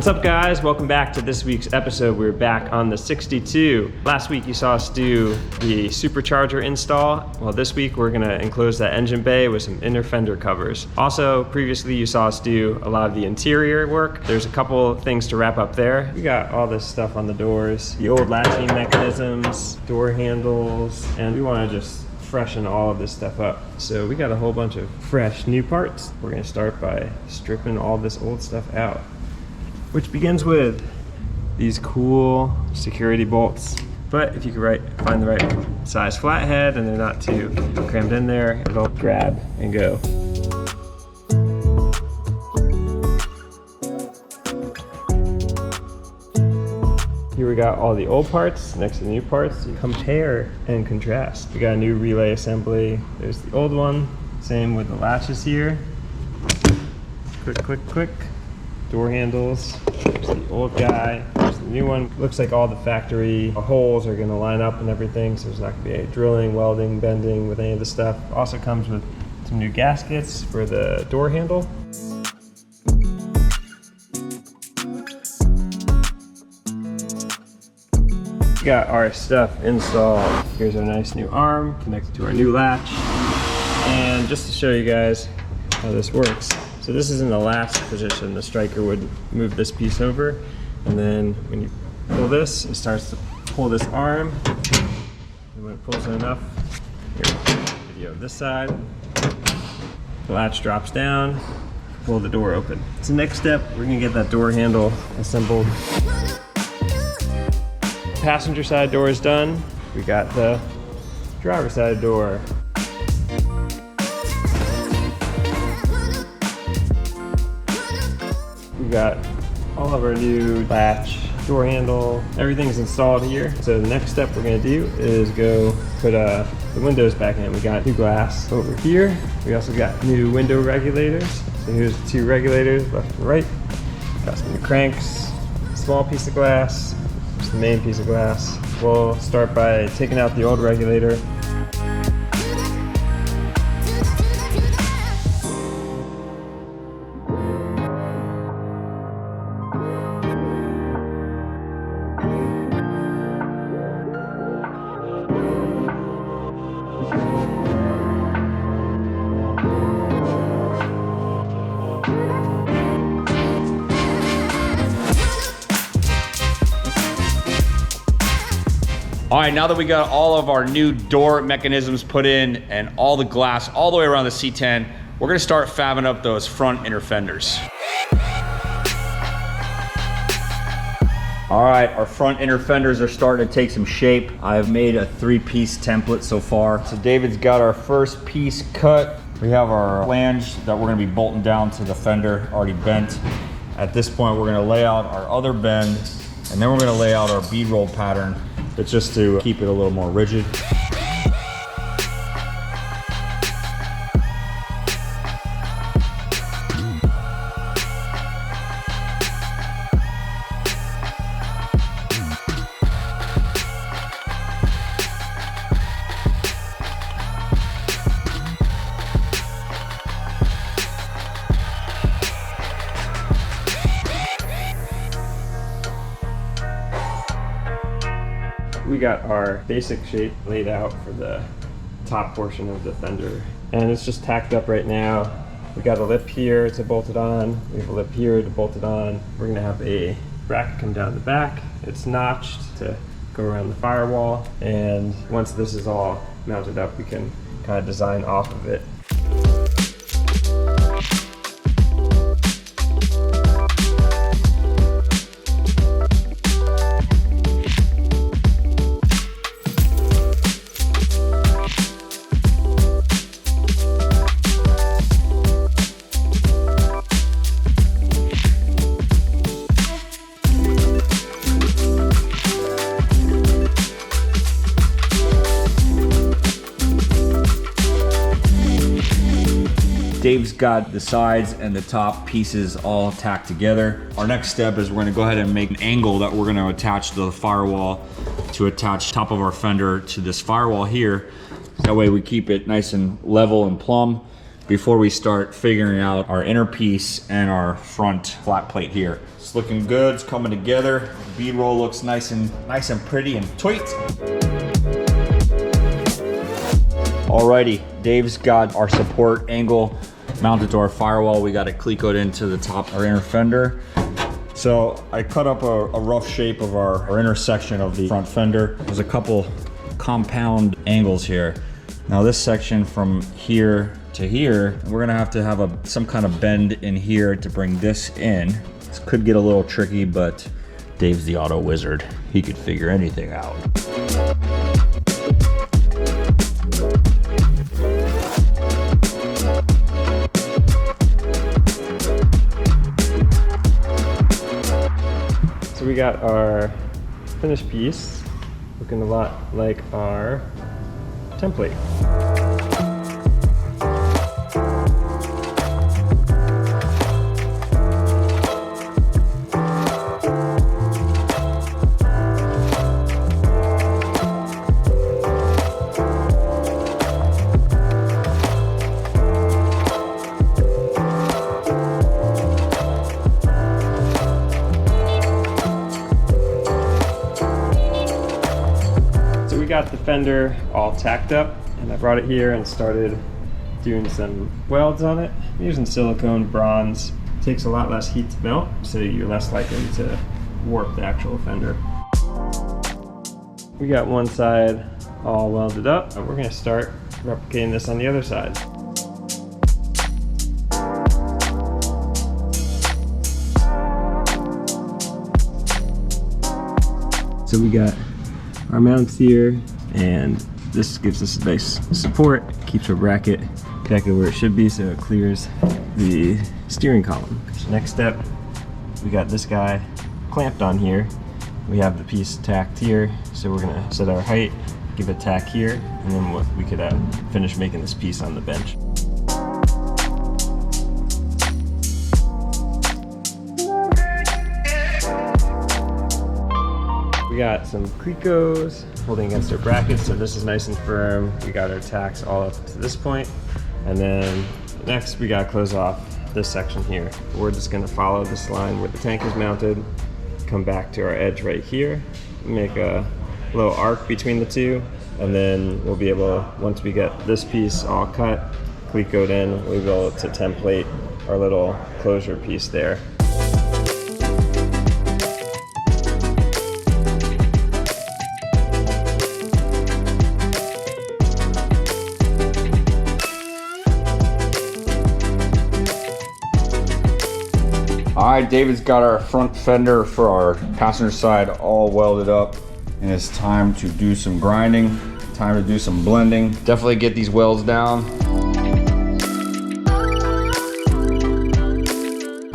What's up guys? Welcome back to this week's episode. We're back on the 62. Last week you saw us do the supercharger install. Well, this week we're gonna enclose that engine bay with some inner fender covers. Also, previously you saw us do a lot of the interior work. There's a couple things to wrap up there. We got all this stuff on the doors, the old latching mechanisms, door handles, and we wanna just freshen all of this stuff up. So we got a whole bunch of fresh new parts. We're gonna start by stripping all this old stuff out, which begins with these cool security bolts. But if you can find the right size flathead and they're not too crammed in there, it'll grab and go. Here we got all the old parts next to the new parts. You compare and contrast. We got a new relay assembly. There's the old one. Same with the latches here. Quick, quick, quick. Door handles. There's the old guy. There's the new one. Looks like all the factory holes are gonna line up and everything, so there's not gonna be any drilling, welding, bending with any of the stuff. Also comes with some new gaskets for the door handle. We got our stuff installed. Here's our nice new arm connected to our new latch. And just to show you guys how this works. So this is in the last position. The striker would move this piece over, and then when you pull this, it starts to pull this arm. And when it pulls it enough, here's a video of this side. The latch drops down, pull the door open. So next step, we're gonna get that door handle assembled. Passenger side door is done. We got the driver side door. We got all of our new latch, door handle, everything's installed here. So the next step we're gonna do is go put the windows back in. We got new glass over here. We also got new window regulators. So here's the two regulators, left and right. Got some new cranks, small piece of glass, just the main piece of glass. We'll start by taking out the old regulator. All right, now that we got all of our new door mechanisms put in and all the glass all the way around the C10, we're gonna start fabbing up those front inner fenders. All right, our front inner fenders are starting to take some shape. I've made a 3-piece template so far. So David's got our first piece cut. We have our flange that we're gonna be bolting down to the fender, already bent. At this point, we're gonna lay out our other bend, and then we're gonna lay out our bead roll pattern, but just to keep it a little more rigid. We got our basic shape laid out for the top portion of the fender, and it's just tacked up right now. We got a lip here to bolt it on. We have a lip here to bolt it on. We're gonna have a bracket come down the back. It's notched to go around the firewall, and once this is all mounted up, we can kind of design off of it. Dave's got the sides and the top pieces all tacked together. Our next step is we're gonna go ahead and make an angle that we're gonna attach to the firewall to attach top of our fender to this firewall here. That way we keep it nice and level and plumb before we start figuring out our inner piece and our front flat plate here. It's looking good, it's coming together. B-roll looks nice and pretty and tight. Alrighty, Dave's got our support angle mounted to our firewall. We got it clecoed into the top of our inner fender. So I cut up a rough shape of our intersection of the front fender. There's a couple compound angles here. Now this section from here to here, we're gonna have to have some kind of bend in here to bring this in. This could get a little tricky, but Dave's the auto wizard. He could figure anything out. So we got our finished piece, looking a lot like our template. We got the fender all tacked up, and I brought it here and started doing some welds on it. I'm using silicone bronze. It takes a lot less heat to melt, so you're less likely to warp the actual fender. We got one side all welded up, and we're going to start replicating this on the other side. So we got our mounts here, and this gives us a nice support, keeps our bracket exactly where it should be so it clears the steering column. So next step, we got this guy clamped on here. We have the piece tacked here, so we're gonna set our height, give it a tack here, and then we could finish making this piece on the bench. We got some clecos holding against our brackets, so this is nice and firm. We got our tacks all up to this point, and then next we gotta close off this section here. We're just gonna follow this line where the tank is mounted, come back to our edge right here, make a little arc between the two, and then we'll be able, once we get this piece all cut, clecoed in, we'll be able to template our little closure piece there. All right, David's got our front fender for our passenger side all welded up, and it's time to do some grinding, time to do some blending. Definitely get these welds down.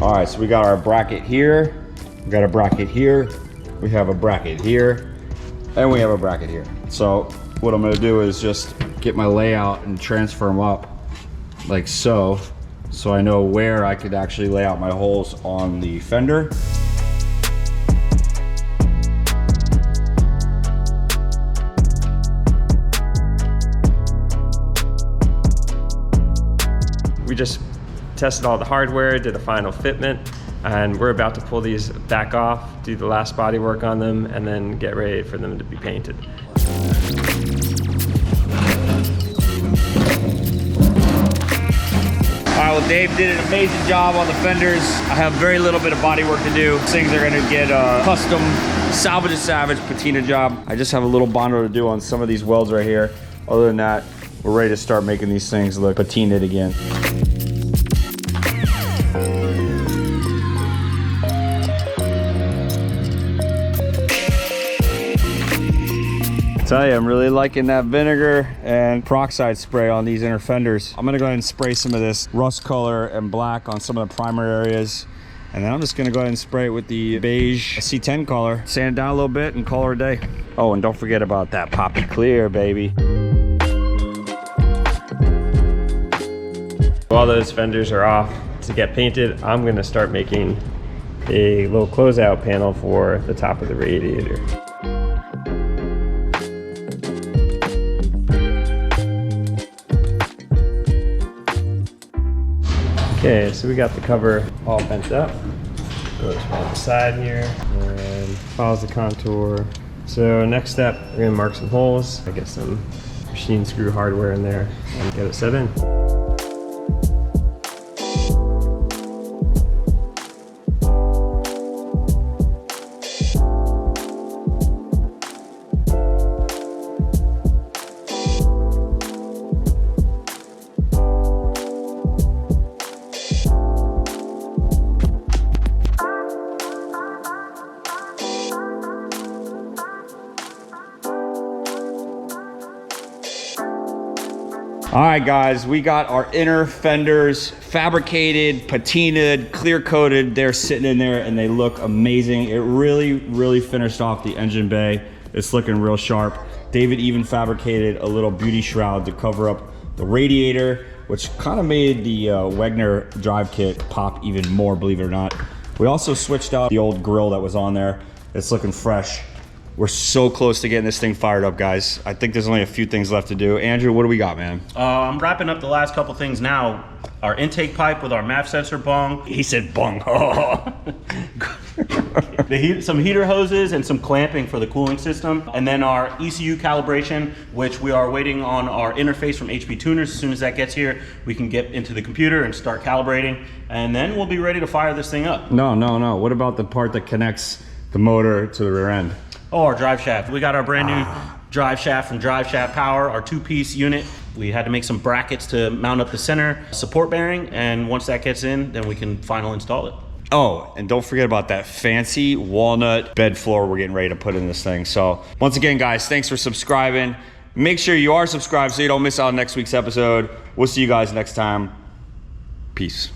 All right, so we got our bracket here, we got a bracket here, we have a bracket here, and we have a bracket here. So what I'm gonna do is just get my layout and transfer them up like so. So I know where I could actually lay out my holes on the fender. We just tested all the hardware, did a final fitment, and we're about to pull these back off, do the last body work on them, and then get ready for them to be painted. All right, well, Dave did an amazing job on the fenders. I have very little bit of body work to do. These things are gonna get a custom Salvage patina job. I just have a little bondo to do on some of these welds right here. Other than that, we're ready to start making these things look patinaed again. Tell you, I'm really liking that vinegar and peroxide spray on these inner fenders. I'm gonna go ahead and spray some of this rust color and black on some of the primer areas. And then I'm just gonna go ahead and spray it with the beige C10 color, sand it down a little bit and call her a day. Oh, and don't forget about that poppy clear, baby. While those fenders are off to get painted, I'm gonna start making a little closeout panel for the top of the radiator. Okay, so we got the cover all bent up. Goes on the side here and follows the contour. So next step, we're gonna mark some holes. I get some machine screw hardware in there and get it set in. All right, guys, we got our inner fenders fabricated, patinaed, clear coated. They're sitting in there and they look amazing. It really finished off the engine bay. It's looking real sharp. David even fabricated a little beauty shroud to cover up the radiator, which kind of made the Wagner drive kit pop even more, believe it or not. We also switched out the old grill that was on there. It's looking fresh. We're so close to getting this thing fired up, guys. I think there's only a few things left to do. Andrew, what do we got, man? I'm wrapping up the last couple things now. Our intake pipe with our MAF sensor bung. He said bung. Some heater hoses and some clamping for the cooling system. And then our ECU calibration, which we are waiting on our interface from HP Tuners. As soon as that gets here, we can get into the computer and start calibrating. And then we'll be ready to fire this thing up. No. What about the part that connects the motor to the rear end? Oh, our drive shaft. We got our brand new drive shaft from Drive Shaft Power, our 2-piece unit. We had to make some brackets to mount up the center support bearing, and once that gets in, then we can final install it. Oh, and don't forget about that fancy walnut bed floor we're getting ready to put in this thing. So once again, guys, thanks for subscribing. Make sure you are subscribed so you don't miss out on next week's episode. We'll see you guys next time. Peace.